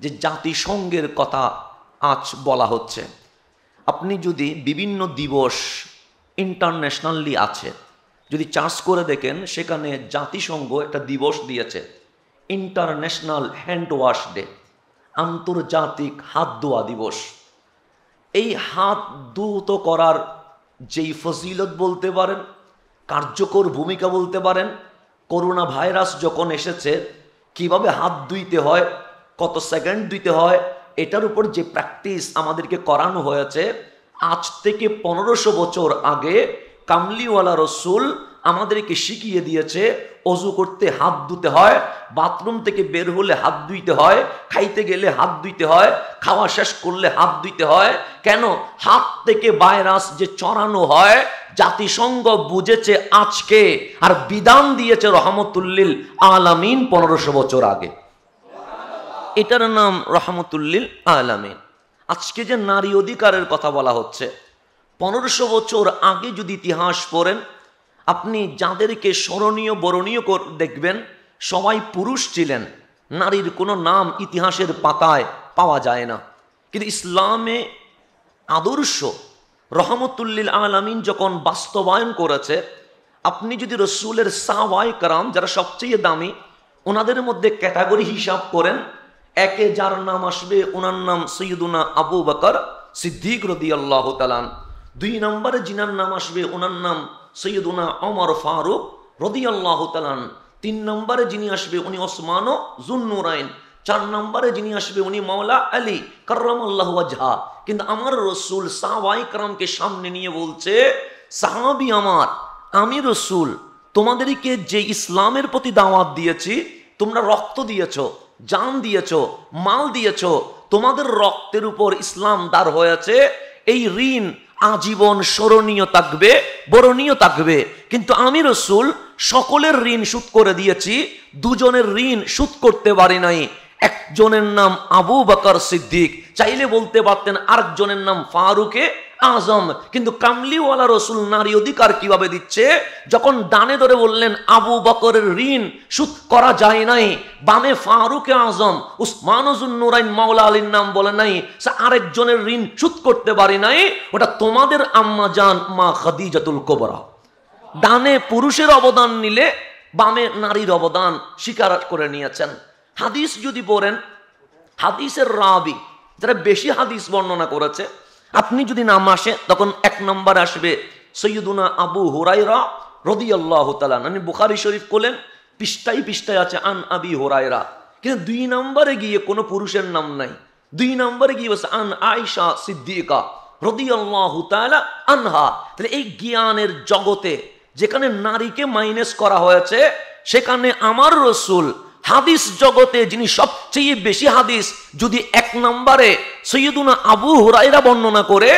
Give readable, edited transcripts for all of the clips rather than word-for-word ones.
যে জাতিসংঘের কথা আজ বলা হচ্ছে। আপনি যদি বিভিন্ন দিবস ইন্টারন্যাশনালি আছে যদি চার্জ করে দেখেন, সেখানে জাতিসংঘ একটা দিবস দিয়েছে, ইন্টারন্যাশনাল হ্যান্ড ওয়াশ ডে, আন্তর্জাতিক হাত ধোয়া দিবস। এই হাত ধুতো করার যেই ফজিলত বলতে পারেন, কার্যকর ভূমিকা বলতে পারেন, করোনা ভাইরাস যখন এসেছে কিভাবে হাত ধুইতে হয়, কত সেকেন্ড ধুইতে হয়, এটার উপর যে প্র্যাকটিস আমাদেরকে করানো হয়েছে, আজ থেকে 1500 বছর আগে কামলিওয়ালা রসুল আমাদেরকে শিখিয়ে দিয়েছে অজু করতে হাত ধুতে হয়, বাথরুম থেকে বের হলে হাত ধুইতে হয়, খাইতে গেলে হাত ধুইতে হয়, খাওয়া শেষ করলে হাত ধুইতে হয়। কেন? হাত থেকে ভাইরাস যে ছড়ানো হয় জাতিসংঘ বুঝেছে আজকে, আর বিধান দিয়েছে রহমতুল্লিল আলামিন 1500 বছর আগে। এটার নাম রহমতুল্লিল আলামিন। আজকে যে নারী অধিকারের কথা বলা হচ্ছে, 1500 বছর আগে যদি ইতিহাস পড়েন, আপনি যাদেরকে স্মরণীয় বরণীয় দেখবেন সবাই পুরুষ ছিলেন, নারীর কোনো নাম ইতিহাসের পাতায় পাওয়া যায় না। কিন্তু ইসলামে আদর্শ রহমতুল্লিল আলামিন যখন বাস্তবায়ন করেছে, আপনি যদি রসুলের সাহাবায়ে কেরাম যারা সবচেয়ে দামি, ওনাদের মধ্যে ক্যাটাগরি হিসাব করেন, একে যার নাম আসবে ওনার নাম সৈয়দুনা আবু বকর সিদ্দিক রাদিয়াল্লাহু তাআলা, 2 নম্বরে যিনার নাম আসবে ওনার নাম সৈয়দুনা ওমর ফারুক রাদিয়াল্লাহু তাআলা, 3 নম্বরে যিনি আসবে উনি ওসমান যুন্নুরাইন, 4 নম্বরে যিনি আসবে উনি মাওলা আলী কাররামাল্লাহু ওয়াজহা। কিন্তু আমার রসুল সাহাবায়ে কেরামকে সামনে নিয়ে বলছে, সাহাবী আমার, আমি রসুল তোমাদেরকে যে ইসলামের প্রতি দাওয়াত দিয়েছি, তোমরা রক্ত দিয়েছো, জান দিয়েছো, মাল দিয়েছো, তোমাদের রক্তের উপর ইসলাম দাঁড় হয়েছে, এই ঋণ আজীবন স্মরণীয় থাকবে, বরণীয় থাকবে। কিন্তু আমি রসুল সকলের ঋণ শোধ করে দিয়েছি, 2 জনের ঋণ শোধ করতে পারি নাই। একজনের নাম আবু বকর সিদ্দিক, চাইলে বলতে পারতেন আরেকজনের নাম ফারুকে আজম। কিন্তু কামলিওয়ালা রসুল নারী অধিকার কিভাবে দিচ্ছে, যখন ডানে ধরে বললেন আবু বকরের ঋণ শোধ করা যায় নাই, বামে ফারুকে আজম উসমান যুন্নুরাইন মাওলা আলীর নাম বলে নাই, আরেকজনের ঋণ শোধ করতে পারি নাই, ওটা তোমাদের আম্মা জান মা খাদিজাতুল কুবরা। ডানে পুরুষের অবদান নিলে বামে নারীর অবদান স্বীকার করে নিয়েছেন। হাদিস যদি পড়েন, হাদিসের রাবি যারা বেশি হাদিস বর্ণনা করেছে, আপনি যদি নাম আসে তখন 1 নম্বর আসবে সৈয়দুনা আবু হুরায়রা রাদিয়াল্লাহু তাআলা, মানে বুখারী শরীফ খোলেন পৃষ্ঠায় পৃষ্ঠায় আছে আন আবি হুরায়রা। কিন্তু 2 নম্বরে গিয়ে কোনো পুরুষের নাম নাই, 2 নম্বরে গিয়ে বসে আন আয়েশা সিদ্দিকা রাদিয়াল্লাহু তাআলা আনহা। তাহলে এই জ্ঞানের জগতে যেখানে নারীকে মাইনাস করা হয়েছে, সেখানে আমার রসুল হাদিস জগতে যিনি সবচেয়ে বেশি হাদিস যদি 1 নম্বরে সৈয়দুনা আবু হুরায়রা বর্ণনা করে,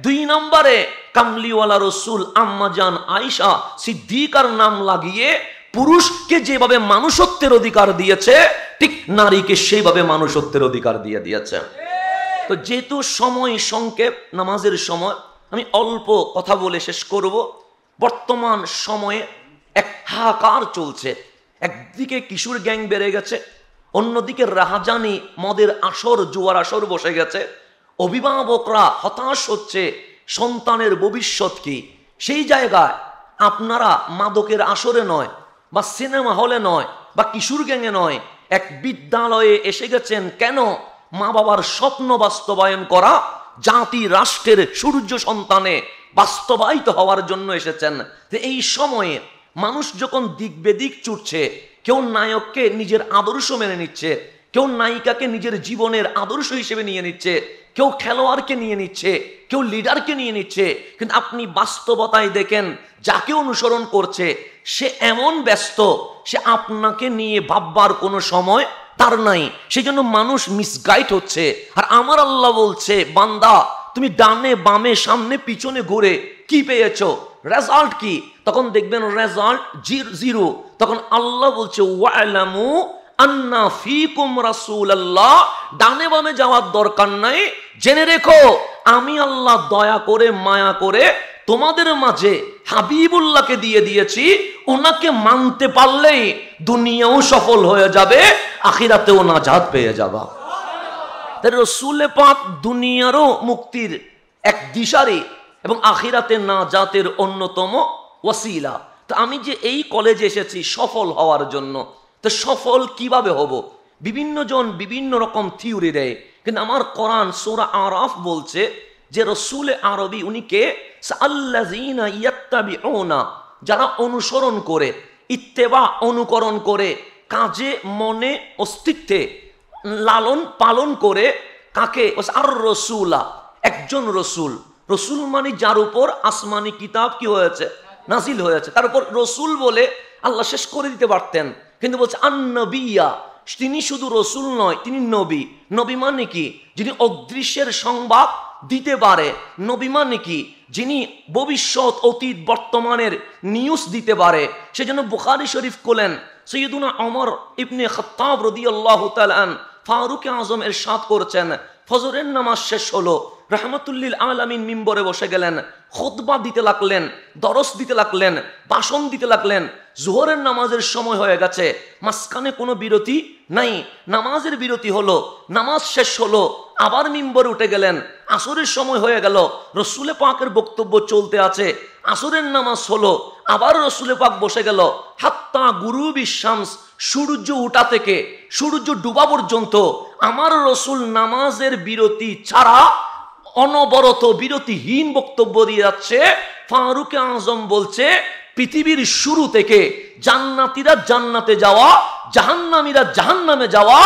2 নম্বরে কামলিওয়ালা রসুল আম্মা জান আয়েশা সিদ্দিকার নাম লাগিয়ে পুরুষকে যেভাবে মানুষত্বের অধিকার দিয়েছে, ঠিক নারীকে সেইভাবে মানুষত্বের অধিকার দিয়ে দিয়েছে। তো যেহেতু সময় সংক্ষেপ, নামাজের সময়, আমি অল্প কথা বলে শেষ করব। বর্তমান সময়ে এক হাহাকার চলছে, একদিকে কিশোর গ্যাং বেড়ে গেছে, অন্যদিকে রাহাজানি মদের আসর, জুয়ার আসর বসে গেছে, অভিভাবকরা হতাশ হচ্ছে সন্তানের ভবিষ্যৎ কি। সেই জায়গায় আপনারা মাদকের আসরে নয়, বা সিনেমা হলে নয়, বা কিশোর গ্যাংয়ে নয়, এক বিদ্যালয়ে এসে গেছেন। কেন? মা বাবার স্বপ্ন বাস্তবায়ন করা, জাতি রাষ্ট্রের সূর্য সন্তানে বাস্তবায়িত হওয়ার জন্য এসেছেন। এই সময়ে মানুষ যখন দিক বেদিক ছুটছে, কেউ নায়ককে নিজের আদর্শ মেনে নিচ্ছে, কেউ নায়িকাকে নিজের জীবনের আদর্শ হিসেবে নিয়ে নিচ্ছে, কেউ খেলোয়াড়কে নিয়ে নিচ্ছে, কেউ লিডারকে নিয়ে নিচ্ছে। কিন্তু আপনি বাস্তবতায় দেখেন, যাকে অনুসরণ করছে সে এমন ব্যস্ত, সে আপনাকে নিয়ে ভাববার কোনো সময় তার নাই। সেই জন্য মানুষ মিসগাইড হচ্ছে। আর আমার আল্লাহ বলছে, বান্দা তুমি ডানে বামে সামনে পিছনে ঘুরে কি পেয়েছো, রেজাল্ট কি? তখন দেখবেন রেজাল্ট 0। তখন আল্লাহ বলছে, ওয়ালামু আন্না ফিকুম রাসূলুল্লাহ, ডানে বামে যাওয়ার দরকার নাই, জেনে রেখো আমি আল্লাহ দয়া করে মায়া করে তোমাদের মাঝে হাবিবুল্লাহকে দিয়ে দিয়েছি। ওনাকে মানতে পারলেই দুনিয়াও সফল হয়ে যাবে, আখিরাতেও নাজাত পেয়ে যাবা। রসুলে পাক দুনিয়ারও মুক্তির এক দিশারি এবং আখিরাতের নাজাতের অন্যতম ওয়াসিলা। তো আমি যে এই কলেজে এসেছি সফল হওয়ার জন্য, তো সফল কিভাবে হব? বিভিন্ন জন বিভিন্ন রকম থিওরি দেয়, কিন্তু আমার কোরআন সূরা আরাফ বলছে যে রসুলে আরবি উনি কে? আল্লাযীনা ইয়াত্তাবিউনা, যারা অনুসরণ করে, ইত্তেবা অনুকরণ করে, কাজে মনে অস্তিত্বে লালন পালন করে। কাকে? আর রসুলা, একজন রসুল। রসুল মানে যার উপর আসমানি কিতাব কি হয়েছে? নাজিল হয়েছে। তার উপর রসুল বলে আল্লাহ শেষ করে দিতে পারতেন, কিন্তু বলছে আন-নবিয়্যা, তিনি শুধু রসুল নয়, তিনি নবী। নবী মানে কি? যিনি অদৃশ্যের সংবাদ দিতে পারে। নবী মানে কি? যিনি ভবিষ্যৎ, অতীত, বর্তমানের নিউজ দিতে পারে। সেজন্য বুখারী শরীফ খোলেন, সৈয়দুনা ওমর ইবনে খাত্তাব রাদিয়াল্লাহু তাআলা আন ফারুক আজম ইরশাদ করেছেন, ফজরের নামাজ শেষ হলো, রাহমাতুল্লিল আলামিন মিম্বরে বসে গেলেন, খুতবা দিতে লাগলেন, দরস দিতে লাগলেন, ভাষণ দিতে লাগলেন। জোহরের নামাজের সময় হয়ে গেছে, মাঝখানে কোনো বিরতি নাই, নামাজের বিরতি হলো, নামাজ শেষ হলো, আবার মিম্বরে উঠে গেলেন। আসরের সময় হয়ে গেল, রসুলে পাকের বক্তব্য চলতে আছে, আসরের নামাজ হলো, আবার রসুলে পাক বসে গেল। হাত্তা গুরুবি শামস, সূর্য উঠা থেকে সূর্য ডুবা পর্যন্ত আমার রসুল নামাজের বিরতি ছাড়া অনবরত বিরতিহীন বক্তব্য দিয়ে যাচ্ছে। ফারুক আজম বলছে, পৃথিবীর শুরু থেকে জান্নাতীরা জান্নাতে যাওয়া, জাহান্নামীরা জাহান্নামে যাওয়া,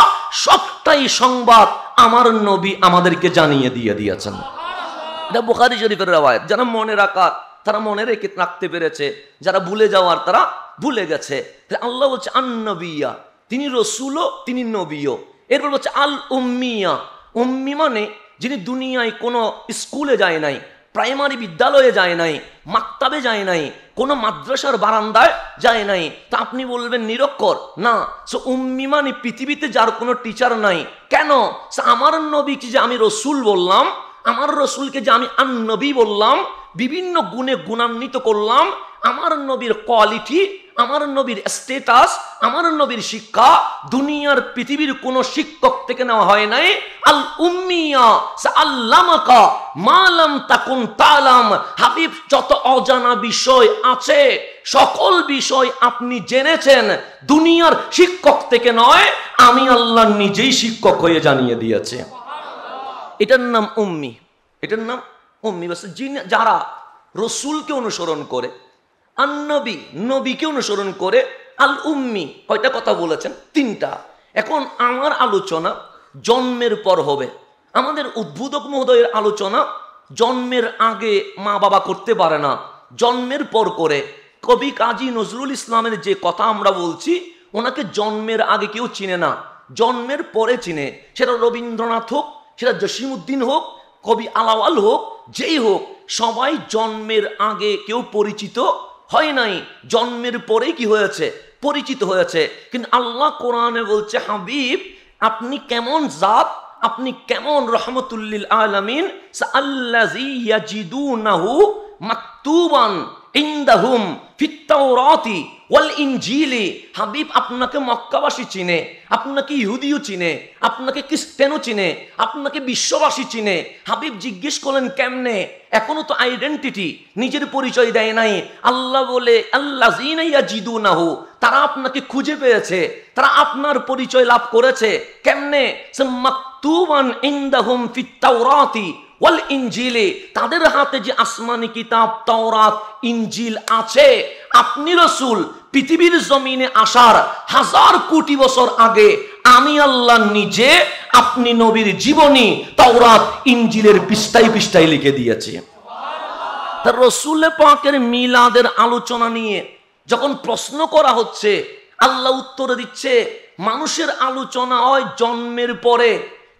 সবটাই সংবাদ আমার নবী আমাদেরকে জানিয়ে দিয়ে দিয়েছেন। এটা বুখারী শরীফের রওয়ায়াত। যারা মনে রাখার তারা মনে রেখে রাখতে পেরেছে, যারা ভুলে যাওয়ার তারা ভুলে গেছে। আল্লাহ বলছে আন-নবিয়্যা, তিনি রসুলও, তিনি নবীও। এরপর বলছে আল উম্মিয়া, উম্মি মানে যিনি দুনিয়ায় কোনো স্কুলে যায় নাই, প্রাইমারি বিদ্যালয়ে যায় নাই, মাক্তাবে যায় নাই, কোনো মাদ্রাসার বারান্দায় যায় নাই। তা আপনি বলবেন নিরক্ষর? না, সো উম্মি মানে পৃথিবীতে যার কোনো টিচার নাই। কেন? আমার নবীকে যে আমি রসুল বললাম, আমার রসুলকে যে আমি আন-নবী বললাম, বিভিন্ন গুণে গুণান্বিত করলাম, আমার নবীর কোয়ালিটি, আমার নবীর স্ট্যাটাস, আমার নবীর শিক্ষা দুনিয়ার পৃথিবীর কোন শিক্ষক থেকে নেওয়া হয় নাই। আল উম্মিয়া সাআল্লামাকা মা লাম তাকুন তাআলাম, হাবিব যত অজানা বিষয় আছে সকল বিষয় আপনি জেনেছেন, দুনিয়ার শিক্ষক থেকে নয়, আমি আল্লাহ নিজেই শিক্ষক হয়ে জানিয়ে দিয়েছে। এটার নাম উম্মি, এটার নাম উম্মি। যারা রসুলকে অনুসরণ করে, আন-নবী, নবীকে অনুসরণ করে, আল উম্মি। কয়টা কথা বলেছেন? তিনটা। এখন আমার আলোচনা জন্মের পর হবে। আমাদের উদ্বোধক মহোদয়ের আলোচনা জন্মের আগে মা বাবা করতে পারে না, জন্মের পর করে। কবি কাজী নজরুল ইসলামের যে কথা আমরা বলছি, ওনাকে জন্মের আগে কেউ চিনে না, জন্মের পরে চিনে। সেটা রবীন্দ্রনাথ হোক, সেটা জসিমউদ্দিন হোক, কবি আলাওয়াল হোক, যেই হোক, সবাই জন্মের আগে কেউ পরিচিত হয় নাই, জন্মের পরেই কি হয়েছে? পরিচিত হয়েছে। কিন্তু আল্লাহ কোরআনে বলছে, হাবিব আপনি কেমন জাত, আপনি কেমন রহমতুল্লিল আলামিন, আল্লাযী ইয়াজিদুনাহু মাকতুবান ইনদাহুম ফিত তাওরাতি ওয়াল ইনজিলি। হাবিব আপনাকে মক্কাবাসী চিনে, আপনাকে ইহুদিও চিনে, আপনাকে খ্রিস্টানও চিনে, আপনাকে বিশ্ববাসী চিনে। হাবিব জিজ্ঞেস করলেন কেমনে? এখনো তো আইডেন্টিটি, নিজের পরিচয় দেয় নাই। আল্লাহ বলে আল্লাযীনা ইয়াজিদুনাহু, তারা আপনাকে খুঁজে পেয়েছে, তারা আপনার পরিচয় লাভ করেছে। কেমনে? মাকতুবান ইনদাহুম ফিত তাওরাতি ওয়াল ইনজিলি, তাদের হাতে যে আসমানি কিতাব তাওরাত ইনজিল আছে। আপনি রসুল পৃথিবীর জমিনে আসার 1000 কোটি বছর আগে আমি আল্লাহ নিজে আপনি নবীর জীবনী তাওরাত ইনজিলের পৃষ্ঠায় পৃষ্ঠায় লিখে দিয়েছি। তার রসুল পাকের মিলাদের আলোচনা নিয়ে যখন প্রশ্ন করা হচ্ছে, আল্লাহ উত্তর দিচ্ছে, মানুষের আলোচনা হয় জন্মের পরে,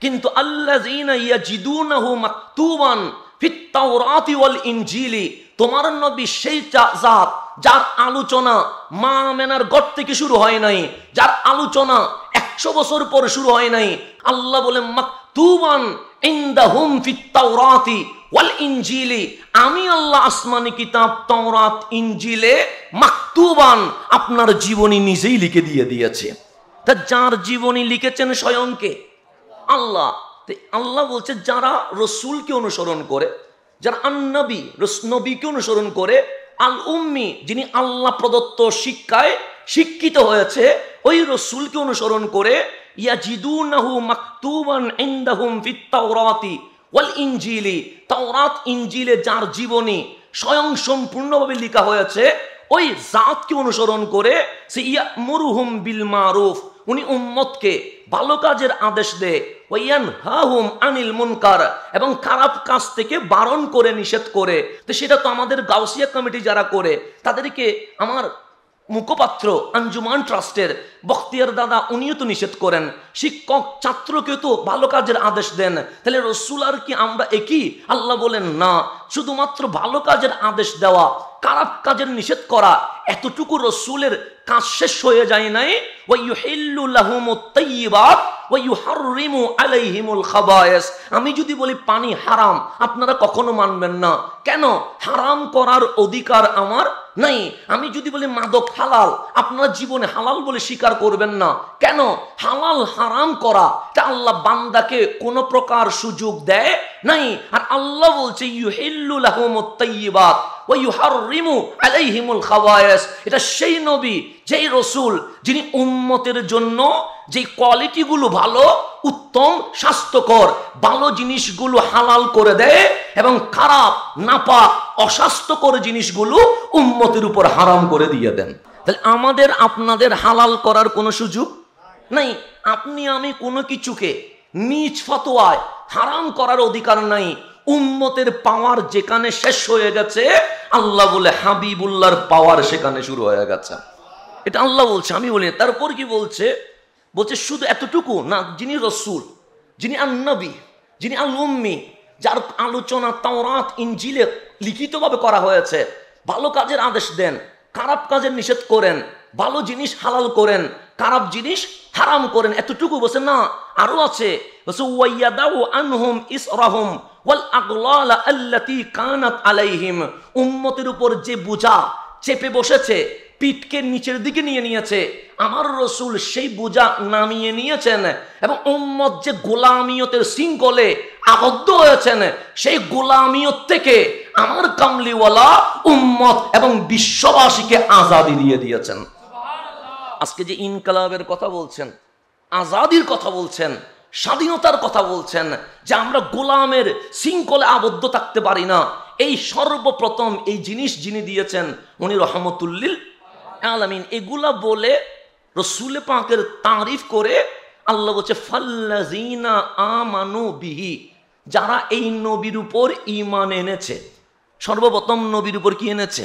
কিন্তু আল্লাযীনা ইয়াজিদুনাহু মাকতুবান ফিত তাওরাতি ওয়াল ইনজিলি, তোমার নবী সেই জাত যার আলোচনা মা আমেনার ঘর থেকে শুরু হয় নাই, যার আলোচনা 100 বছর পরে শুরু হয় নাই। আল্লাহ বলে মাকতুবান ইনদাহুম ফিত তাওরাতি ওয়াল ইনজিলি, আমি আল্লাহ আসমানি কিতাব তাওরাত ইনজিলে মাকতুবান আপনার জীবনী নিজেই লিখে দিয়ে দিয়েছে। তা যার জীবনী লিখেছেন স্বয়ংকে আল্লাহ, তো আল্লাহ বলছে যারা রসুলকে অনুসরণ করে, যারা আন্নবী নবীকে অনুসরণ করে, আল উম্মি যিনি আল্লাহ প্রদত্ত শিক্ষায় শিক্ষিত হয়েছে ওই রসুলকে অনুসরণ করে, ইয়াজিদুনাহু মাকতুবান ইনদাহুম ফিত তাওরাতি ওয়াল ইনজিলি, তাওরাত ইনজিলে যার জীবনী স্বয়ং সম্পূর্ণভাবে লেখা হয়েছে ওই জাতকে অনুসরণ করে, সে ইয়ামুরুহুম বিল মারুফ, উনি উম্মতকে ভালো কাজের আদেশ দেয়, ওয়ায়ানহাহুম আনিল মুনকার, এবং খারাপ কাজ থেকে বারণ করে নিষেধ করে। তো সেটা তো আমাদের গাউসিয়া কমিটি যারা করে তাদেরকে আমার মুখপাত্র আঞ্জুমান ট্রাস্টের বখতিয়ার দাদা উনিও তো নিষেধ করেন, শিক্ষক ছাত্রকে তো ভালো কাজের আদেশ দেন। তাহলে রসুল আর কি আমরা একই? আল্লাহ বলেন না, শুধুমাত্র ভালো কাজের আদেশ দেওয়া, খারাপ কাজের নিষেধ করা, এতটুকু রসুলের কাজ শেষ হয়ে যায় নাই। ওয়াইয়ুহিল্লু লাহুমুত তাইয়্যিবাত ওয়াইয়ুহাররিমু আলাইহিমুল খাবায়েস। আমি যদি বলি পানি হারাম, আপনারা কখনো মানবেন না। কেন? হারাম করার অধিকার আমার নাই। আমি যদি বলি মাদক হালাল, আপনারা জীবনে হালাল বলে স্বীকার করবেন না। কেন? হালাল হারাম করা তা আল্লাহ বান্দাকে কোনো প্রকার সুযোগ দেয় নাই। আর আল্লাহ বলছে ইউহিল্লু লাহুমুত তাইয়্যিবাত ওয়া ইউহাররিমু আলাইহিমুল খাবায়েস। এটা সেই নবী, যেই রসুল যিনি উম্মতের জন্য যে কোয়ালিটিগুলো ভালো, উত্তম, স্বাস্থ্যকর ভালো জিনিসগুলো হালাল করে দেয় এবং খারাপ, নাপাক, অস্বাস্থ্যকর জিনিসগুলো উম্মতের উপর হারাম করে দিয়ে দেন। তাহলে আমাদের আপনাদের হালাল করার কোনো সুযোগ নাই। আপনি আমি কোনো কিছুকে নিজ ফতোয়ায় হারাম করার অধিকার নাই। উম্মতের পাওয়ার যেখানে শেষ হয়ে গেছে, আল্লাহ বলে হাবিবুল্লাহর পাওয়ার সেখানে শুরু হয়ে গেছে। এটা আল্লাহ বলছে, আমি বলি। তারপর কি বলছে? বলছে শুধু এতটুকু না, যিনি রসুল, যিনি আন-নবী, যিনি আল উম্মি, যার আলোচনা তাওরাত ইনজিলে লিখিতভাবে করা হয়েছে, ভালো কাজের আদেশ দেন, খারাপ কাজের নিষেধ করেন, ভালো জিনিস হালাল করেন, খারাপ জিনিস হারাম করেন, এতটুকু বলছে না, আরো আছে। বলছে ওয়াইয়াদাউ আনহুম ইসরাহুম ওয়াল আগলাল আল্লাতী কানাত আলাইহিম। উম্মতের উপর যে বোঝা চেপে বসেছে, পিঠকে নিচের দিকে নিয়ে নিয়েছে, আমার রসুল সেই বোঝা নামিয়ে নিয়েছেন এবং উম্মত যে গোলামিয়তের শৃঙ্খলে আবদ্ধ হয়েছেন, সেই গোলামিয়ত থেকে আমার কামলিওয়ালা উম্মত এবং বিশ্ববাসীকে আজাদি দিয়ে দিয়েছেন। আজকে যে ইনকালাবের কথা বলছেন, আজাদির কথা বলছেন, স্বাধীনতার কথা বলছেন, যে আমরা গোলামের শৃঙ্খলে আবদ্ধ থাকতে পারি না, এই সর্বপ্রথম এই জিনিস যিনি দিয়েছেন উনি রহমতুল্লিল আলামিন। এগুলা বলে রসুল পাকের তারিফ করে আল্লাহ বলছে ফাল্লাযিনা আমানু বিহি, যারা এই নবীর উপর ঈমান এনেছে। সর্বপ্রথম নবীর উপর কি এনেছে?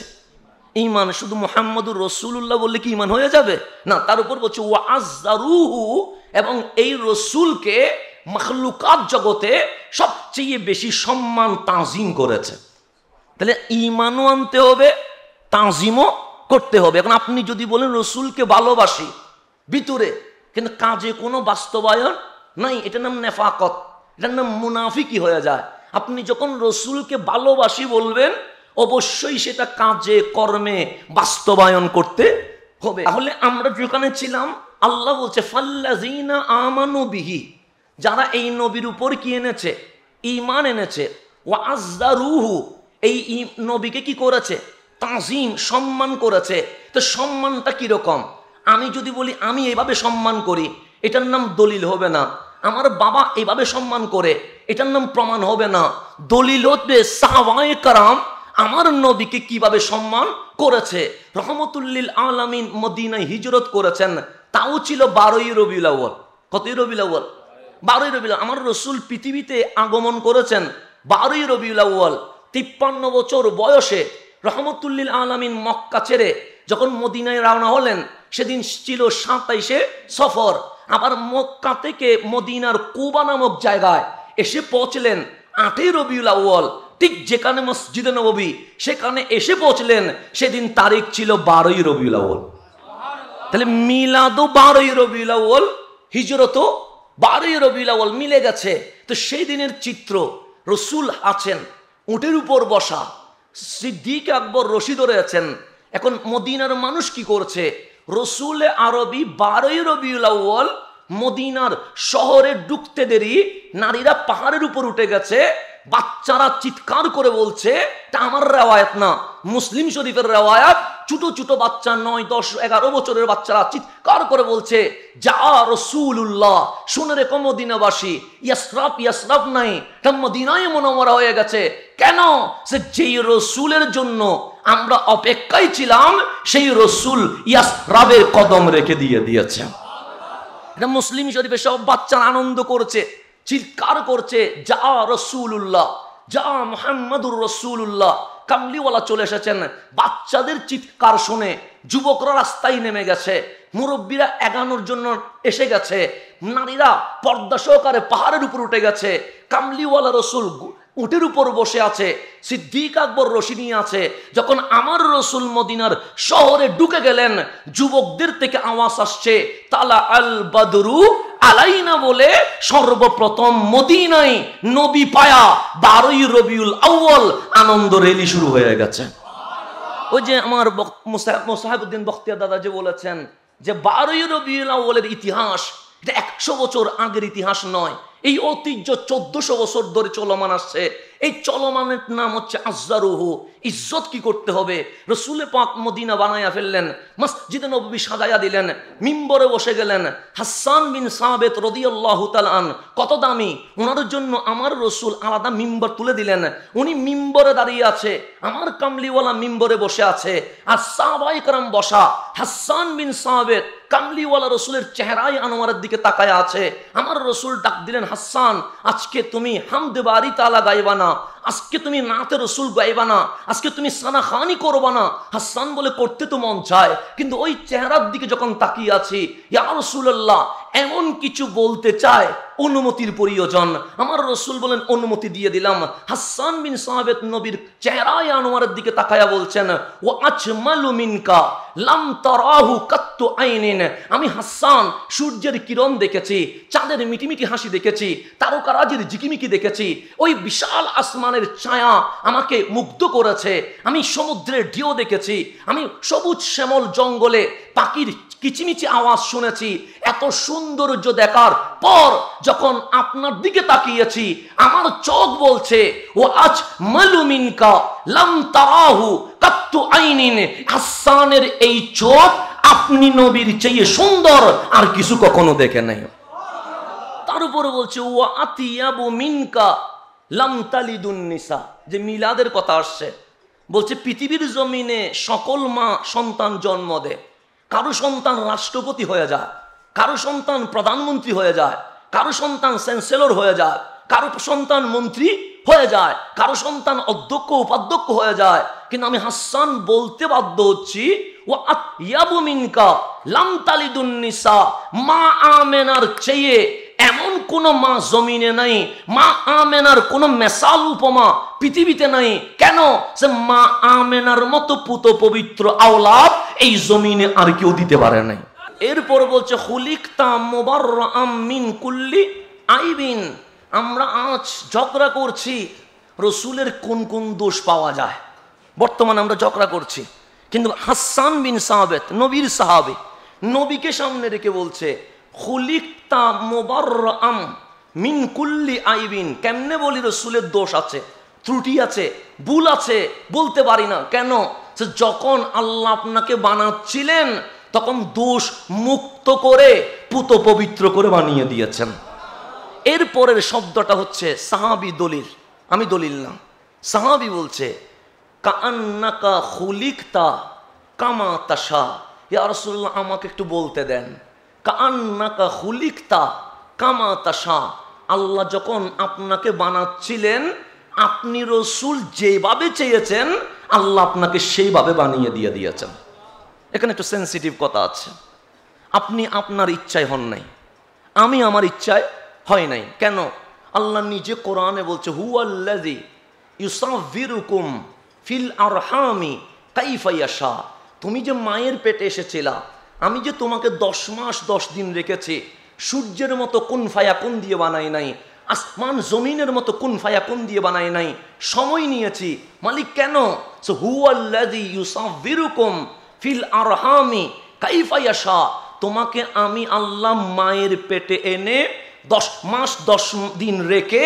ঈমান। শুধু মুহাম্মদুর রাসূলুল্লাহ বললে কি ঈমান হয়ে যাবে? না, তার উপর বলছে ওয়াআজ্জারুহু, এবং এই রসুলকে মাখলুকাত জগতে সবচেয়ে বেশি সম্মান তাজিম করেছে। তাহলে ঈমানও আনতে হবে, তাজিমও করতে হবে। এখন আপনি যদি বলেন রসুলকে ভালোবাসি ভিতরে, কিন্তু কাজে কোনো বাস্তবায়ন নাই, এটার নাম নেফাকত, এটার নাম মুনাফিকি হয়ে যায়। আপনি যখন রসুলকে ভালোবাসি বলবেন, অবশ্যই সেটা কাজে কর্মে বাস্তবায়ন করতে হবে। তাহলে আমরা যেখানে ছিলাম, আল্লাহ বলছে ফাল্লাযিনা আমানু বিহি, যারা এই নবীর উপর কি এনেছে? ঈমান এনেছে। ওয়াআজ্জারুহু, এই নবীকে কি করেছে? তাজিম, সম্মান করেছে। তো সম্মানটা কিরকম? আমি যদি বলি আমি এভাবে সম্মান করি, এটার নাম দলিল হবে না। আমার বাবা এভাবে সম্মান করে, এটার নাম প্রমাণ হবে না। দলিল হচ্ছে সাহাবায়ে কেরাম আমার নবীকে কিভাবে সম্মান করেছে। রহমতুল্লিল আলামিন মদিনায় হিজরত করেছেন, তাও ছিল 12ই রবিউল আউয়াল। কতই রবিউল আউয়াল? 12ই রবিউল। আমার রসুল পৃথিবীতে আগমন করেছেন 12ই রবিউল আউয়াল। 53 বছর বয়সে রহমতুল্লিল আলামিন মক্কা ছেড়ে যখন মদিনায় রওনা হলেন, সেদিন ছিল 27শে সফর। আবার মক্কা থেকে মদিনার কুবা নামক জায়গায় এসে পৌঁছলেন 8ই রবিউল আউয়াল। ঠিক যেখানে মসজিদে নববী, সেখানে এসে পৌঁছলেন, সেদিন তারিখ ছিল 12ই রবিউল আউয়াল। তাহলে মিলাদও 12ই রবিউল আউয়াল, হিজরতও 12ই রবিউল আউয়াল, মিলে গেছে। তো সেই দিনের চিত্র, রসুল আছেন উটের উপর বসা, সিদ্দিক আকবর রশি ধরে আছেন। এখন মদিনার মানুষ কি করছে? রসুল আরবি 12ই রবিউল আউয়াল মদিনার শহরে ঢুকতে দেরি নারীরা পাহাড়ের উপর উঠে গেছে, বাচ্চারা চিৎকার করে বলছে, এটা আমার রেওয়ায়াত না, মুসলিম শরীফের রেওয়ায়াত। ছোট ছোট বাচ্চা 9, 10, 11 বছরের বাচ্চারা চিৎকার করে বলছে, যা রাসূলুল্লাহ, শুনে রেখো মদিনাবাসী, ইয়াসরাফ ইয়াসরাফ নাই, এটা মদিনায় মুনাওয়ারা হয়ে গেছে। কেন? সে যেই রসুলের জন্য আমরা অপেক্ষায় ছিলাম, সেই রসুল ইয়াসরাবের কদম রেখে দিয়েছে। এটা মুসলিম শরীফে সব বাচ্চারা আনন্দ করছে, চিৎকার করছে, যা রাসূলুল্লাহ, যা মুহাম্মাদুর রাসূলুল্লাহ। কামলিওয়ালা চলে এসেছেন। বাচ্চাদের চিৎকার শুনে যুবকরা রাস্তায় নেমে গেছে, মুরব্বীরা এগানোর জন্য এসে গেছে, নারীরা পর্দা সহকারে পাহাড়ের উপর উঠে গেছে। কামলিওয়ালা রসুল উটের উপর বসে আছে, সিদ্দিক আকবর রশি নিয়ে আছে। যখন আমার রসুল মদিনার শহরে ঢুকে গেলেন, যুবকদের থেকে আওয়াজ আসছে, তালা আল বাদরু আলাইনা বলে সর্বপ্রথম মদিনায় নবী পায়া 12ই রবিউল আউয়াল আনন্দ রেলি শুরু হয়ে গেছে। ওই যে আমার মোসাহেবউদ্দিন বখতিয়ার দাদা যে বলেছেন যে 12ই রবিউল আউয়ালের ইতিহাস, এটা 100 বছর আগের ইতিহাস নয়, এই ঐতিহ্য 1400 বছর ধরে চলমান আসছে। এই চলমানের নাম হচ্ছে আজ্জারুহু। ইজ্জত কি করতে হবে? রসুলে পাক মদিনা বানায়া ফেললেন, মসজিদে নববী সাজায়া দিলেন, মিম্বরে বসে গেলেন। হাসান বিন সাবিত রাদিয়াল্লাহু তাআলা আন, কত দামি, ওনার জন্য আমার রসুল আলাদা মিম্বর তুলে দিলেন। উনি মিম্বরে দাঁড়িয়ে আছে, আমার কামলিওয়ালা মিম্বরে বসে আছে, আর সাহাবায়ে কেরাম বসা। হাসান বিন সাবিত কামলিওয়ালা রসুলের চেহারায় আনোয়ারের দিকে তাকায় আছে। আমার রসুল ডাক দিলেন, হাসান, আজকে তুমি হামদে বারি তাআলা গাইবা না, আজকে তুমি নাতে রসুল গাইবা না, আজকে তুমি সানা খানি করবা না। হাসান বলে, করতে তো মন চায়, কিন্তু ওই চেহারার দিকে যখন তাকিয়ে আছি, ইয়া রাসূলুল্লাহ, এমন কিছু বলতে চায়, অনুমতির প্রয়োজন। আমার রসুল বলেন, অনুমতি দিয়ে দিলাম। হাসান বিন সাবিত নবীর চেহারায় আনোয়ারের দিকে তাকায়া বলছেন, ও আজমালু মিনকা লাম তারাহু কাত্তু আইনিন। আমি হাসান সূর্যের কিরণ দেখেছি, চাঁদের মিটিমিটি হাসি দেখেছি, তারকারাজির ঝিকিমিকি দেখেছি, ওই বিশাল আসমানের ছায়া আমাকে মুগ্ধ করেছে। আমি সমুদ্রের ঢেউ দেখেছি, আমি সবুজ শ্যামল জঙ্গলে পাখির কিচিমিচি আওয়াজ শুনেছি। এত সৌন্দর্য দেখার পর যখন আপনার দিকে তাকিয়েছি, আমার চোখ বলছে, ও আজ মালুমিনকা লাম তারাহু কাত্তু আইনিন। হাসানের এই চোখ আপনি নবীর চেয়ে সুন্দর আর কিছু কখনো দেখে নাই। তার উপরে বলছে, ও আতিয়াবু মিনকা লাম তালিদুন নিসা। যে মিলাদের কথা আসছে, বলছে পৃথিবীর জমিনে সকল মা সন্তান জন্ম দেয়, কারো সন্তান রাষ্ট্রপতি হয়ে যায়, কারো সন্তান প্রধানমন্ত্রী হয়ে যায়, কারো সন্তান চ্যান্সেলর হয়ে যায়, কারো সন্তান মন্ত্রী হয়ে যায়, কারো সন্তান অধ্যক্ষ উপাধ্যক্ষ হয়ে যায়। কিন্তু আমি হাসান বলতে বাধ্য হচ্ছি, ও আতিয়াবু মিনকা লাম তালিদুন নিসা। মা আমেনার চেয়ে এমন কোন মা জমিনে নাই, মা আমেনার কোন মেসাল উপমা পৃথিবীতে নাই। কেন? সে মা আমেনার মতো পুত পবিত্র আওলাদ এই জমিনে আর কেউ দিতে পারে নাই। এরপর বলছে, খুলিকতা মুবাররাআম মিন কুল্লি আইবিন। আমরা আজ ঝগড়া করছি রসুলের কোন কোন দোষ পাওয়া যায়, বর্তমানে আমরা ঝগড়া করছি। কিন্তু হাসান বিন সাবিত নবীর সাহাবী, নবীকে সামনে রেখে বলছে, খুলিকতা মুবাররাআম মিন কুল্লি আইবিন। কেমনে বলি রসুলের দোষ আছে, ত্রুটি আছে, ভুল আছে, বলতে পারি না। কেন? যখন আল্লাহ আপনাকে বানাচ্ছিলেন তখন দোষ মুক্ত করে পুত পবিত্র করে বানিয়ে দিয়েছেন। এরপরের শব্দটা হচ্ছে সাহাবী দলিল, আমি দলিল না। সাহাবী বলছে, কাআন্নাকা খুলিকতা কামা তাশা। ইয়া রাসূলুল্লাহ, আমাকে একটু বলতে দেন। কাআন্নাকা খুলিকতা কামা তাশা। আল্লাহ যখন আপনাকে বানাচ্ছিলেন, আপনি রসুল যেভাবে চেয়েছেন আল্লাহ আপনাকে সেইভাবে বানিয়ে দিয়েছেন। এখানে একটু সেন্সিটিভ কথা আছে। আপনি আপনার ইচ্ছায় হন নাই, আমি আমার ইচ্ছায় হয় নাই। কেন? আল্লাহ নিজে কোরআনে বলছে, হুয়াল্লাযী ইউসাফিরুকুম ফিল আরহামি কাইফা ইয়াশা। তুমি যে মায়ের পেটে এসেছিলা, আমি যে তোমাকে 10 মাস 10 দিন রেখেছি, সূর্যের মতো কুন ফায়াকুন দিয়ে বানাই নাই, আসমান জমিনের মতো কুন ফায়াকুন দিয়ে বানাই নাই, সময় নিয়েছি। মালিক কেন? হুয়াল্লাযী ইউসাফিরুকুম ফিল আরহামি কাইফা ইয়াশা। তোমাকে আমি আল্লাহ মায়ের পেটে এনে 10 মাস 10 দিন রেখে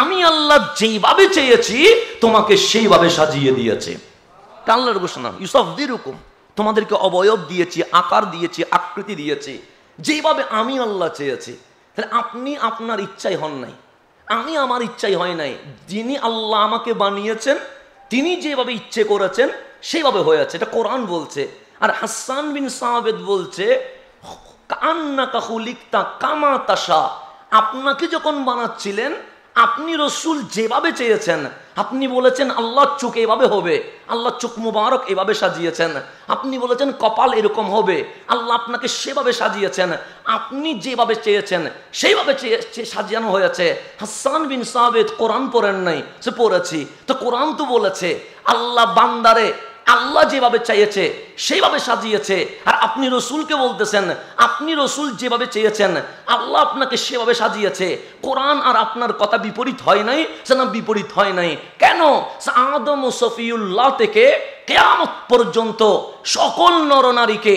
আমি আল্লাহ যেইভাবে চেয়েছি তোমাকে সেইভাবে সাজিয়ে দিয়েছে। আল্লাহর ঘোষণা, ইউসাফিরুকুম, তোমাদেরকে অবয়ব দিয়েছি, আকার দিয়েছি, আকৃতি দিয়েছি যেইভাবে আমি আল্লাহ চেয়েছি। তাহলে আপনি আপনার ইচ্ছাই হন নাই, আমি আমার ইচ্ছাই হয় নাই। যিনি আল্লাহ আমাকে বানিয়েছেন তিনি যেভাবে ইচ্ছে করেছেন সেইভাবে হয়েছে, এটা কোরআন বলছে। আর হাসান বিন সাবিত বলছে কান্নাকা খুলিকতা কামা তাশা, আপনাকে যখন বানাচ্ছিলেন আপনি রসুল যেভাবে চেয়েছেন, আপনি বলেছেন আল্লাহর চোখ এভাবে হবে, আল্লাহর চোখ মুবারক এভাবে সাজিয়েছেন। আপনি বলেছেন কপাল এরকম হবে, আল্লাহ আপনাকে সেভাবে সাজিয়েছেন। আপনি যেভাবে চেয়েছেন সেইভাবে সাজানো হয়েছে। হাসান বিন সাবিত কোরআন পড়েন নাই, সে পড়েছি তো। কোরআন তো বলেছে আল্লাহ বান্দারে আল্লাহ যেভাবে চাইছে সেইভাবে সাজিয়েছে। আর আপনি রসুলকে বলতেছেন আপনি রসুল যেভাবে চেয়েছেন আল্লাহ আপনাকে সেভাবে সাজিয়েছে। কোরআন আর আপনার কথা বিপরীত হয় নাই, সে না বিপরীত হয় নাই। কেন? আদম ও সফিউল্লাহ থেকে কিয়ামত পর্যন্ত সকল নরনারীকে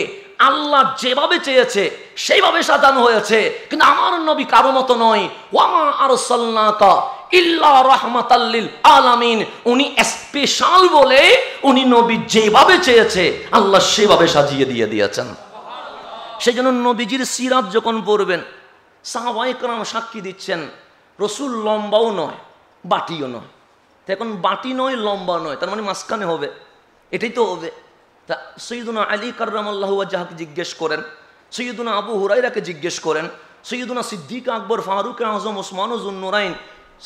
আল্লাহ যেভাবে চেয়েছে সেইভাবে সাজানো হয়েছে। কিন্তু আমার নবী কারো মতো নয়। ওয়ামা আরসালনাকা ইল্লা রাহমাতাল লিল আলামিন, উনি স্পেশাল বলে উনি নবী যেভাবে চেয়েছে আল্লাহ সেভাবে সাজিয়ে দিয়েছেন। সেই জন্য নবীজির সিরাত যখন পড়বেন সাহাবায়ে কেরাম সাক্ষী দিচ্ছেন রসুল লম্বাও নয় বাটিও নয়। এখন বাটি নয় লম্বা নয়, তার মানে মাঝখানে হবে, এটাই তো হবে। তা সৈয়দুনা আলী কাররামাল্লাহু ওয়াজহাকে জিজ্ঞেস করেন, সৈয়দুনা আবু হুরায়রাকে জিজ্ঞেস করেন, সৈয়দুনা সিদ্দিক আকবর, ফারুক আজম, ওসমান যুন্নুরাইন,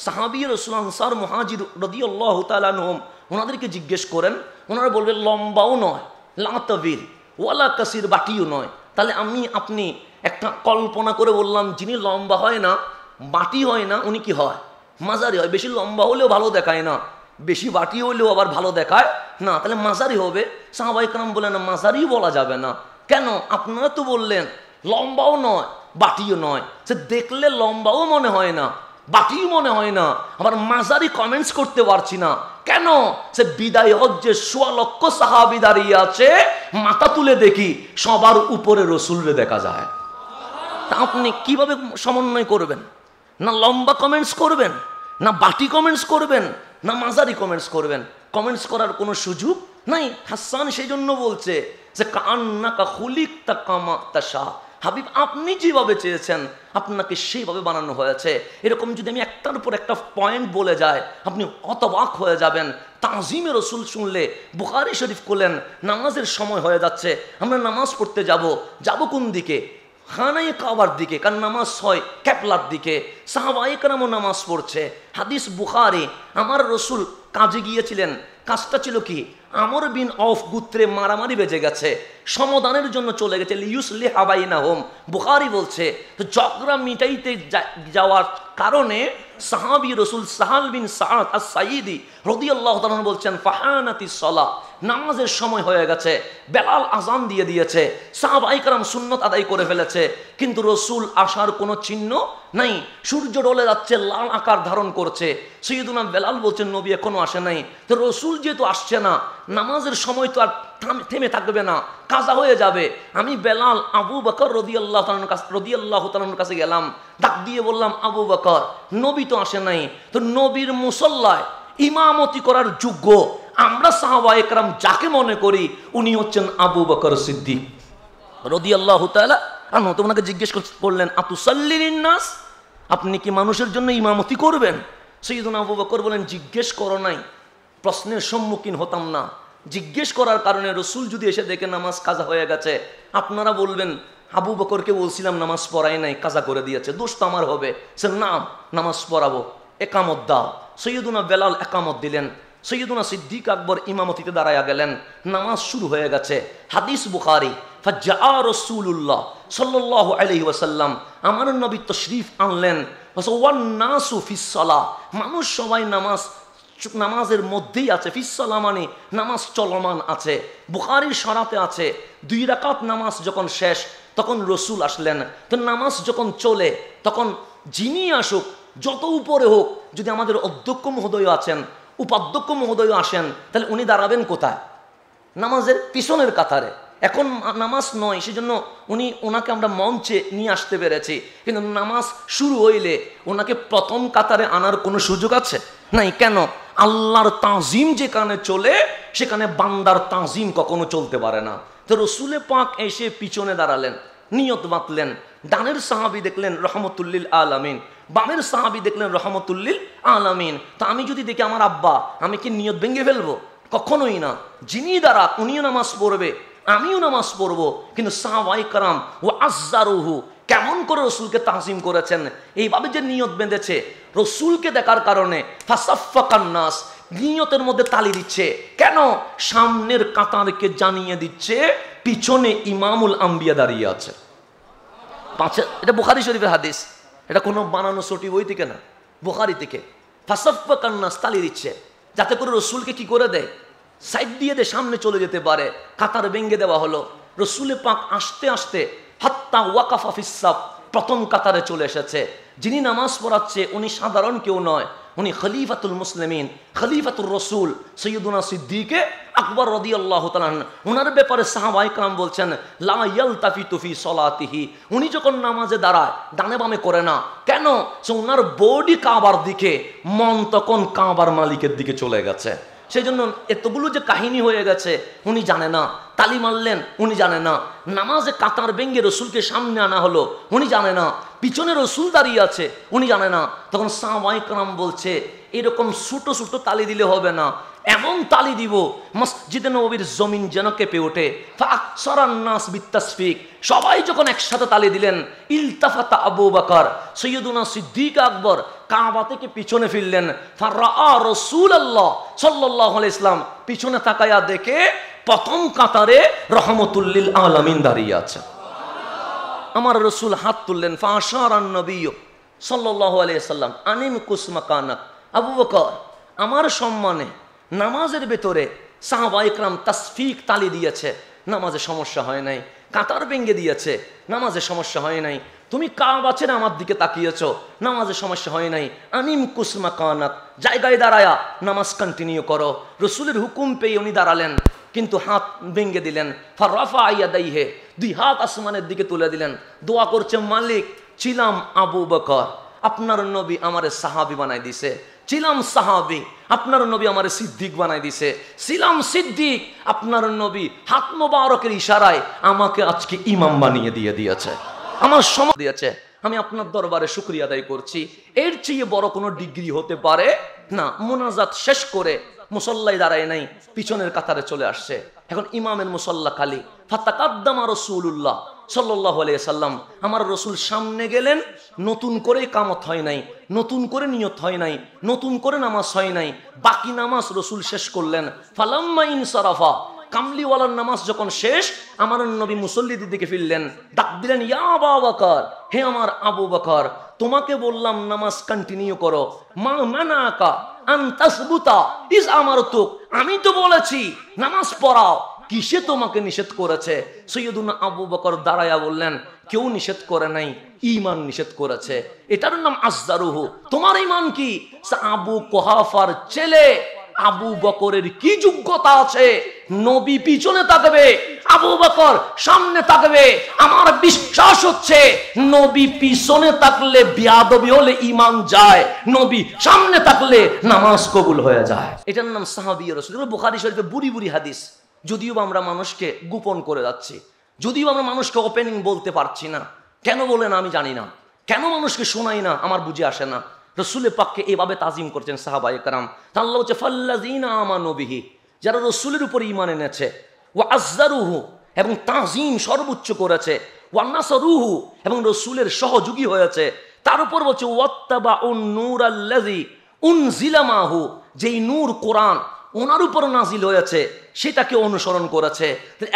সাহাবী রাসূল, আনসার, মুহাজির রাদিয়াল্লাহু তাআলা আনহুম, ওনাদেরকে জিজ্ঞেস করেন। ওনারা বলবেন লম্বাও নয়, লা তাবিল ওয়ালা কাসির, বাটিও নয়। তাহলে আমি আপনি একটা কল্পনা করে বললাম যিনি লম্বা হয় না বাটি হয় না উনি কি হয়? মাঝারি হয়। বেশি লম্বা হলেও ভালো দেখায় না, বেশি বাটি হলেও আবার ভালো দেখায় না, তাহলে মাঝারি হবে। সাহাবায়ে কেরাম বলেন না, মাঝারিও বলা যাবে না। কেন? আপনারা তো বললেন লম্বাও নয় বাটিও নয়, সে দেখলে লম্বাও মনে হয় না বাটিও মনে হয় না, আবার মাঝারি কমেন্টস করতে পারছি না। কেন? সে বিদায় হজ্জে 1.25 লক্ষ সাহাবী দাঁড়িয়ে আছে, মাথা তুলে দেখি সবার উপরে রসুলরে দেখা যায়। তা আপনি কিভাবে সমন্বয় করবেন? না লম্বা কমেন্টস করবেন, না বাটি কমেন্টস করবেন, না মাঝারি কমেন্টস করবেন? কমেন্টস করার কোনো সুযোগ নাই। হাসান সেই জন্য বলছে যে কান্নাকা খুলিকতা কামা তাশা, হাবিব আপনি যেভাবে চেয়েছেন আপনাকে সেইভাবে বানানো হয়েছে। এরকম যদি আমি একটার উপর একটা পয়েন্ট বলে যায় আপনি হতবাক হয়ে যাবেন। তাজিমে রসুল শুনলে বুখারী শরীফ খুলেন, নামাজের সময় হয়ে যাচ্ছে, আমরা নামাজ পড়তে যাব কোন দিকে? খানায়ে কাবার দিকে, কারণ নামাজ হয় ক্যাবলার দিকে। সাহাবায়ে কেরামও নামাজ পড়ছে। হাদিস বুখারী, আমার রসুল কাজে গিয়েছিলেন, কাজটা ছিল কি? আমর বিন অফ গোত্রে মারামারি বেজে গেছে, সমাধানের জন্য চলে গেছে। লিউসলিহা বাইনাহুম, বুখারী বলছে তো ঝগড়া মিটাইতে যাওয়ার কারণে সাহাবী রসুল সাহাল বিন সাআদ আস-সাঈদী রাদিয়াল্লাহু তাআলা বলছেন ফাহানাতিস সালাহ, নামাজের সময় হয়ে গেছে, বেলাল আজান দিয়ে দিয়েছে, সাহাবায়ে কেরাম সুন্নত আদায় করে ফেলেছে, কিন্তু রসুল আসার কোনো চিহ্ন নাই। সূর্য ডলে যাচ্ছে, লাল আকার ধারণ করছে। সাইয়্যিদুনা বেলাল বলছেন নবী এখনো আসে নাই। তো রসুল যেহেতু আসছে না, নামাজের সময় তো আর থেমে থাকবে না, কাজা হয়ে যাবে। আমি বেলাল আবু বকর রাদিয়াল্লাহু তাআলার কাছে গেলাম, ডাক দিয়ে বললাম আবু বকর নবী তো আসে নাই, তো নবীর মুসল্লায় ইমামতি করার যোগ্য আমরা সাহাবায়ে কেরাম যাকে মনে করি উনি হচ্ছেন আবু বকর সিদ্দিক রাদিয়াল্লাহু তাআলা আনহু। তো ওনাকে জিজ্ঞেস করলেন আতুসাল্লি লিন-নাস, আপনি কি মানুষের জন্য ইমামতি করবেন? সাইয়্যিদুনা আবু বকর বলেন জিজ্ঞেস করো নাই, প্রশ্নের সম্মুখীন হতাম না। জিজ্ঞেস করার কারণে রসুল যদি এসে দেখে নামাজ কাজা হয়ে গেছে, আপনারা বলবেন আবু বকরকে বলছিলাম নামাজ পড়াই নাই, কাজা করে দিয়েছে, দোষ তো আমার হবে। সে নাম নামাজ পড়াবো, একামত দাও। সাইয়্যিদুনা বেলাল একামত দিলেন, সাইয়্যিদুনা সিদ্দিক আকবর ইমামতিতে দাঁড়ায়া গেলেন, নামাজ শুরু হয়ে গেছে। হাদিস বুখারী, ফাজ্জা রাসূলুল্লাহ সাল্লাল্লাহু আলাইহি ওয়াসাল্লাম, আমার নবী তশরিফ আনলেন, ওয়ান নাসু ফিস সালাহ, মানুষ সবাই নামাজের মধ্যেই আছে। ফিসসালা মানে নামাজ চলমান আছে। বুখারীর শরাতে আছে 2 রাকাত নামাজ যখন শেষ তখন রসুল আসলেন। তো নামাজ যখন চলে তখন যিনি আসুক, যত উপরে হোক, যদি আমাদের অধ্যক্ষ মহোদয় আছেন, উপাধ্যক্ষ মহোদয় আসেন, তাহলে উনি দাঁড়াবেন কোথায়? নামাজের পিছনের কাতারে। এখন নামাজ নয়, সেজন্য ওনাকে আমরা মঞ্চে নিয়ে আসতে পেরেছি, কিন্তু নামাজ শুরু হইলে ওনাকে প্রথম কাতারে আনার কোনো সুযোগ আছে নাই। কেন? আল্লাহর তাজিম যেখানে চলে সেখানে বান্দার তাজিম কখনো চলতে পারে না। তো রসুলে পাক এসে পিছনে দাঁড়ালেন, নিয়ত বাঁধলেন। ডানের সাহাবি দেখলেন রহমতুল্লিল আলামিন, বামের সাহাবি দেখলেন রহমতুল্লিল আলামিন। তো আমি যদি দেখি আমার আব্বা, আমি কি নিয়ত ভেঙে ফেলবো? কখনোই না। যিনি দ্বারা উনিও নামাজ পড়বে, আমিও নামাজ পড়বো। কিন্তু সাহাবায়ে কেরাম ও আজ্জারুহু কেমন করে রসুলকে তাজিম করেছেন, এইভাবে যে নিয়ত বেঁধেছে রসুলকে দেখার কারণে। ফাসাফফাকান নাস, নিয়তের মধ্যে তালি দিচ্ছে কেন? সামনের কাতারকে জানিয়ে দিচ্ছে পিছনে ইমামুল আম্বিয়া দাঁড়িয়ে আছে। এটা বুখারী শরীফের হাদিস, এটা কোনো বানানো সটি বই থেকে না, বুখারী থেকে। ফাসাফফাকান নাস, তালি দিচ্ছে যাতে করে রসুলকে কি করে দেয়, সাইড দিয়ে দেয়, সামনে চলে যেতে পারে। কাতার ভেঙে দেওয়া হলো। রসুলে পাক আস্তে আস্তে হাত্তা ওয়াকাফা ফিস-সাফ, প্রথম কাতারে চলে এসেছে। যিনি নামাজ পড়াচ্ছে উনি সাধারণ কেউ নয়, উনি খলিফাতুল মুসলিমিন, খলিফাতুর রসুল সৈয়দুনা সিদ্দিকে আকবর রাদিয়াল্লাহু তাআলা। ওনার ব্যাপারে সাহাবায়ে কেরাম বলছেন লা ইয়ালতাফিতু ফি সলাতিহি, উনি যখন নামাজে দাঁড়ায় ডানে বামে করে না। কেন? সে ওনার বডি কাবার দিকে, মন তখন কাবার মালিকের দিকে চলে গেছে। সেই জন্য এতগুলো যে কাহিনী হয়ে গেছে উনি জানে না। তালি মারলেন উনি জানে না। নামাজে কাতার ভেঙ্গে রসুলকে সামনে আনা হলো উনি জানে না। পিছনে রসুল দাঁড়িয়ে আছে উনি জানে না। তখন সাহাবায়ে কেরাম বলছে এরকম ছোট ছোট তালি দিলে হবে না, এমন তালি দিব মসজিদে নববীর জমিন যেন কেঁপে ওঠে। ফাকসারান নাস বিত্তাসফিক, সবাই যখন একসাথে তালি দিলেন ইলতাফাতা আবু বকর, সৈয়দুনা সিদ্দিক আকবর কাবা থেকে পিছনে ফিরলেন। ফারাআ রাসূলুল্লাহ সাল্লাল্লাহু আলাইহি ওয়াসাল্লাম, পিছনে তাকায়া দেখে প্রথম কাতারে রহমতুল্লিল আলামিন দাঁড়িয়ে আছে। আমার রসুল হাত তুললেন। ফাশারান নবী সাল্লাল্লাহু আলাইহি ওয়াসাল্লাম আনিম কুসমাকানাক, আবু বকর আমার সম্মানে নামাজের ভেতরে সাহাবায়ে কেরাম তাসফিক তালি দিয়েছে, নামাজে সমস্যা হয় নাই। কাতার ভেঙে দিয়েছে, নামাজে সমস্যা হয় নাই। তুমি কাবা ছেড়ে আমার দিকে তাকিয়েছো, নামাজে সমস্যা হয় নাই। আনিম কুসমাকানাক, জায়গায় দাঁড়ায়া নামাজ কন্টিনিউ করো। রসুলের হুকুম পেয়ে উনি দাঁড়ালেন, কিন্তু হাত ভেঙে দিলেন। ফারাফা ইয়াদাইহি, দুই হাত আসমানের দিকে তুলে দিলেন। দোয়া করছে মালিক, ছিলাম আবু বকর, আপনার নবী আমারে সাহাবী বানাই দিছে। ছিলাম সাহাবী, আপনার নবী আমারে সিদ্দিক বানাই দিছে। ছিলাম সিদ্দিক, আপনার নবী হাত মোবারকের ইশারায় আমাকে আজকে ইমাম বানিয়ে দিয়েছে, আমার সময় দিয়েছে। আমি আপনার দরবারে শুকরিয়া আদায় করছি। এর চেয়ে বড় কোনো ডিগ্রি হতে পারে না। মুনাজাত শেষ করে মুসল্লায় দাঁড়ায় নাই, পিছনের কাতারে চলে আসছে। এখন ইমামের মুসল্লা খালি। ফাতাকাদ্দামা রাসূলুল্লাহ সাল্লাল্লাহু আলাইহি ওয়াসাল্লাম, আমার রসুল সামনে গেলেন। নতুন করে কামত হয় নাই, নতুন করে নিয়ত হয় নাই, নতুন করে নামাজ হয় নাই। বাকি নামাজ রসুল শেষ করলেন। ফালাম্মা ইনসারাফা, কামলিওয়ালার নামাজ যখন শেষ, আমার নবী মুসল্লিদের দিকে ফিরলেন, ডাক দিলেন ইয়া আবু বকর, হে আমার আবু বকর, তোমাকে বললাম নামাজ কন্টিনিউ করো। মা মানাকা আন তাসবুতা ইজ আমারতুক, আমি তো বলেছি নামাজ পড়াও, কিসে তোমাকে নিষেধ করেছে? সৈয়দুনা আবু বকর দাঁড়ায়া বললেন কেউ নিষেধ করে নাই, ঈমান নিষেধ করেছে। এটার নাম আযযারুহু। তোমার ঈমান কি? আবু কুহাফার ছেলে আবু বকরের কি যোগ্যতা আছে? নবী পিছনে তাকাবে, আবু বকর সামনে তাকাবে। আমার বিশ্বাস হচ্ছে নবী পিছনে তাকলে বিয়াদবি হলে ঈমান যায়, নবী সামনে তাকলে নামাজ কবুল হয়ে যায়। এটার নাম সাহাবী রাসূল। বুখারী শরীফে বুড়ি বুড়ি হাদিস। যদিও আমরা মানুষকে গোপন করে যাচ্ছি, যদিও আমরা মানুষকে ওপেনিং বলতে পারছি না। কেন বলে না আমি জানি না, কেন মানুষকে শোনাই না আমার বুঝে আসে না। রসুলের পাককে এভাবে তাজিম করছেন সাহাবায়ে কেরাম। আল্লাহ হচ্ছে ফাল্লাযীনা আমানু বিহি, যারা রসুলের উপর ঈমান এনেছে। ওয়া আযযারুহু, এবং তাজিম সর্বোচ্চ করেছে। ওয়া নাসারুহু, এবং রসুলের সহযোগী হয়েছে। তার উপর বলছে ওয়াত্তাবাউন নূরাল্লাযী উনজিলা মাহু, যেই নূর কোরআন ওনার উপর নাজিল হয়েছে সেটাকে অনুসরণ করেছে।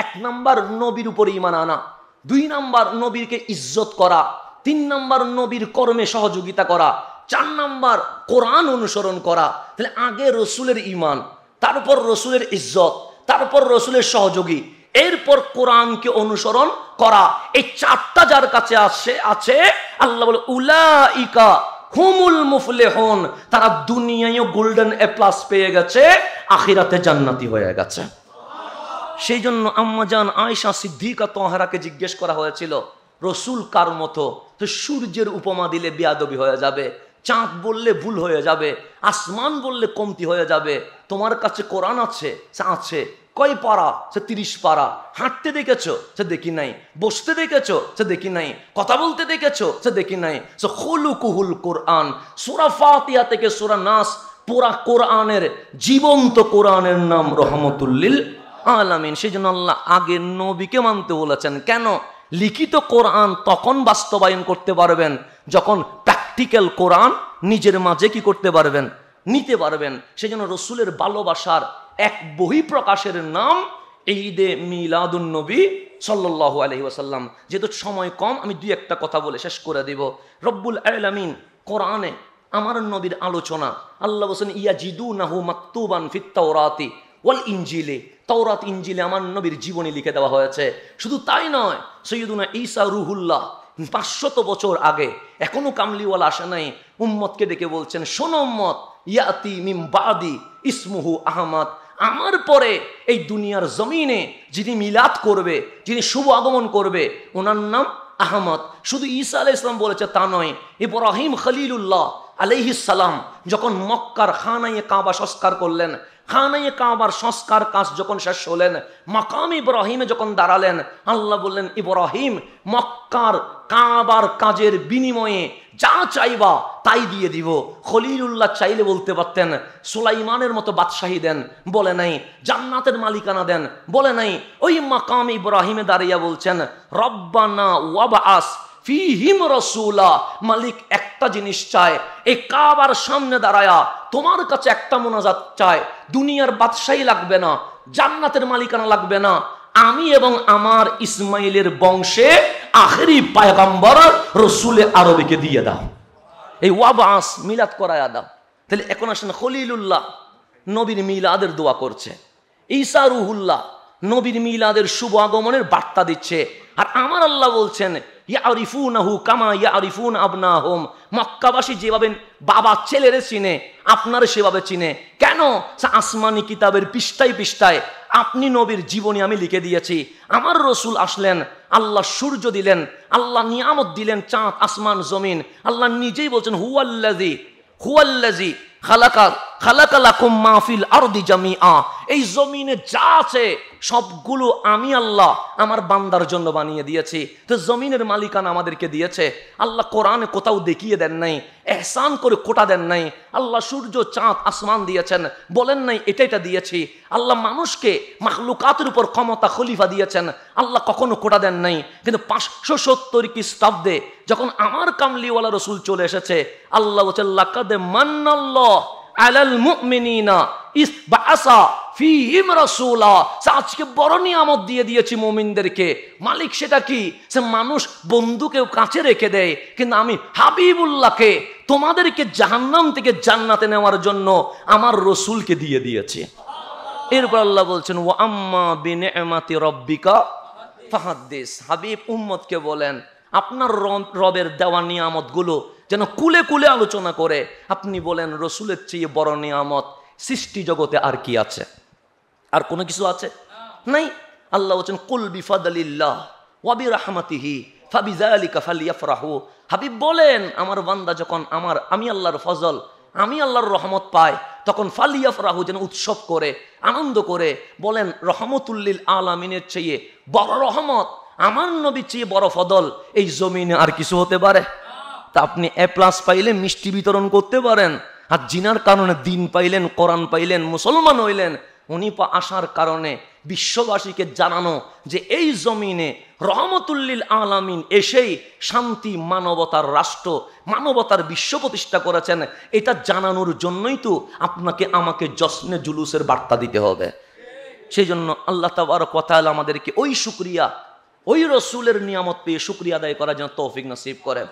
এক নাম্বার নবীর উপর ঈমান আনা, দুই নাম্বার নবীকে ইজ্জত করা, তিন নাম্বার নবীর কর্মে সহযোগিতা করা, চার নাম্বার কোরআন অনুসরণ করা। তাহলে আগে রসুলের ঈমান, তারপর রসুলের ইজ্জত, তারপর রসুলের সহযোগী, এরপর কোরআনকে অনুসরণ করা। এই চারটা যার কাছে আছে আল্লাহ বলে উলাইকা হুমুল মুফলিহুন, তারা দুনিয়ায়ও গোল্ডেন এ প্লাস পেয়ে গেছে, আখিরাতে জান্নাতি হয়ে গেছে। সেই জন্য আম্মাজান আয়েশা সিদ্দিকা তাহরাকে জিজ্ঞেস করা হয়েছিল, রসুল কার মতো? তো সূর্যের উপমা দিলে বেয়াদবি হয়ে যাবে, চাঁদ বললে ভুল হয়ে যাবে, আসমান বললে কমতি হয়ে যাবে। তোমার কাছে কোরআন আছে? আছে। কয় পারা? সে 30 পারা। হাঁটতে দেখেছো? সে দেখি নাই। বসতে দেখেছো? সে দেখি নাই। কথা বলতে দেখেছো? সে দেখি নাই। সে খুলুকুহুল কোরআন। সূরা ফাতিহা থেকে সূরা নাস, পুরা কোরআনের, জীবন্ত কোরআনের নাম রহমতুল লিল আলামিন। সেই জন্য আল্লাহ আগে নবীকে মানতে বলেছেন। কেন? লিখিত কোরআন তখন বাস্তবায়ন করতে পারবেন যখন প্র্যাকটিক্যাল কোরআন নিজের মাঝে কি করতে পারবেন? নিতে পারবেন। সেই জন্য রসুলের ভালোবাসার এক বহিঃপ্রকাশের নাম ঈদে মিলাদুন নবী সাল্লাল্লাহু আলাইহি ওয়াসাল্লাম। যেহেতু সময় কম, আমি দুই একটা কথা বলে শেষ করে দিব। রব্বুল আলামিন কোরআনে আমার নবীর আলোচনা, আল্লাহ বলেন ইয়াজিদুনাহু মাকতুবান ফিত তাওরাতি ওয়াল ইনজিলি। তাওরাত ইনজিলে আমার নবীর জীবনী লিখে দেওয়া হয়েছে। শুধু তাই নয়, সৈয়দুনা ঈসা রুহুল্লাহ 500 বছর আগে, এখনো কামলিওয়ালা আসে নাই, উম্মতকে ডেকে বলছেন, শোনো উম্মত, ইয়াতি মিম বাদি ইসমুহু আহমদ। আমার পরে এই দুনিয়ার জমিনে যিনি মিলাদ করবে, যিনি শুভ আগমন করবে, ওনার নাম আহমদ। শুধু ঈসা আলাইহিস সালাম বলেছে তা নয়, ইব্রাহিম খলিলুল্লাহ আলাইহিস সালাম যখন মক্কার খানায়ে কাবা সংস্কার করলেন, খানায়ে কাবার সংস্কার কাজ যখন শেষ হলেন, মাকাম ইব্রাহিমে যখন দাঁড়ালেন, আল্লাহ বললেন, ইব্রাহিম মক্কার কাবার কাজের বিনিময়ে যা চাইবা তাই দিয়ে দিব। খলিলুল্লাহ চাইলে বলতে পারতেন সুলাইমানের মতো বাদশাহী দেন, বলে নাই। জান্নাতের মালিকানা দেন, বলে নাই। ওই মাকাম ইব্রাহিমে দাঁড়িয়ে বলছেন, রব্বানা ওয়াবআস ফীহিম রাসূলা। মালিক একটা জিনিস চায়, এই কাবার সামনে দাঁড়ায়া তোমার কাছে একটা মোনাজাত চায়। দুনিয়ার বাদশাহী লাগবে না, জান্নাতের মালিকানা লাগবে না, আমি এবং আমার ইসমাইলের বংশে আখেরি পয়গম্বর রসুলে আরবিকে দিয়ে দাও। এই ওয়াবাস মিলাদ করায়া দাও। তাহলে এখন আসেন, খলিলুল্লাহ নবীর মিলাদের দোয়া করছে, ঈসা রুহুল্লাহ নবীর মিলাদের শুভ আগমনের বার্তা দিচ্ছে। আর আমার আল্লাহ বলছেন, ইয়ারিফুনাহু কামা ইয়ারিফুন আবনাহুম। মক্কাবাসী যেভাবে বাবা ছেলেরে চিনে, আপনার সেভাবে চিনে। কেন? আসমানি কিতাবের পৃষ্ঠায় পৃষ্ঠায় আপনি নবীর জীবনী আমি লিখে দিয়েছি। আমার রসুল আসলেন, আল্লাহ সূর্য দিলেন, আল্লাহ নিয়ামত দিলেন, চাঁদ আসমান জমিন। আল্লাহ নিজেই বলছেন, হুয়াল্লাযী খালাকা লাকুম মা ফিল আরদি জামিআ। এই জমিনে যা আছে সবগুলো আমি আল্লাহ আমার বান্দার জন্য বানিয়ে দিয়েছি। তো জমিনের মালিকানা আমাদেরকে দিয়েছে। আল্লাহ কোরআনে কোথাও দেখিয়ে দেন নাই, এহসান করে কোটা দেন নাই। আল্লাহ সূর্য চাঁদ আসমান দিয়েছেন, বলেন নাই এটা এটা দিয়েছি। আল্লাহ মানুষকে মাখলুকাতের উপর ক্ষমতা খলিফা দিয়েছেন, আল্লাহ কখনো কোটা দেন নাই। কিন্তু 570 খ্রিস্টাব্দে যখন আমার কামলিওয়ালা রসুল চলে এসেছে, আল্লাহ বলছেন, লাকাদ মান্নাল্লাহু আলাল মুমিনিনা ইস বাআসা ফীহিম রাসূলা। আজকে বড় নিয়ামত দিয়ে দিয়েছি মুমিনদেরকে। মালিক সেটা কি? সে মানুষ বন্ধুকেও কাছে রেখে দেয়, কিন্তু আমি হাবিবুল্লাহকে তোমাদেরকে জাহান্নাম থেকে জান্নাতে নেওয়ার জন্য আমার রসুলকে দিয়ে দিয়েছি। এরপর আল্লাহ বলছেন, ওয়া আম্মা বিনিআমাতি রাব্বিকা ফাহাদ্দিস। হাবিব উম্মতকে বলেন, আপনার রবের দেওয়া নিয়ামতগুলো যেন কুলে কুলে আলোচনা করে। আপনি বলেন, রসুলের চেয়ে বড় নিয়ামত সৃষ্টি জগতে আর কি আছে? আর কোনো কিছু আছে? নাই। আল্লাহ বলছেন, কুল বিফাদলিল্লাহ ওয়া বিরাহমাতিহি ফাবিযালিকা ফালইফরাহু। হাবিব বলেন, আমার বান্দা যখন আমি আল্লাহর ফজল, আমি আল্লাহর রহমত পায়, তখন ফালইফরাহু, যেন উৎসব করে, আনন্দ করে। বলেন, রহমতুল লিল আলামিনের চেয়ে বড় রহমত, আমার নবীর চেয়ে বড় ফদল এই জমিনে আর কিছু হতে পারে? তা আপনি A+ পাইলে মিষ্টি বিতরণ করতে পারেন, আর জিনার কারণে দিন পাইলেন, কোরআন পাইলেন, মুসলমান হইলেন। উনি আসার কারণে বিশ্ববাসীকে জানানো যে এই জমিনে রহমতুল্লিল আলামিন এসেই শান্তি, মানবতার রাষ্ট্র, মানবতার বিশ্ব প্রতিষ্ঠা করেছেন। এটা জানানোর জন্যই তো আপনাকে আমাকে জশ্নে জুলুসের বার্তা দিতে হবে। সেই জন্য আল্লাহ তাবারক ওয়া তাআলা আমাদেরকে ওই শুকরিয়া, ওই রসুলের নিয়ামত পেয়ে শুকরিয়া আদায় করার জন্য তৌফিক নসিব করে।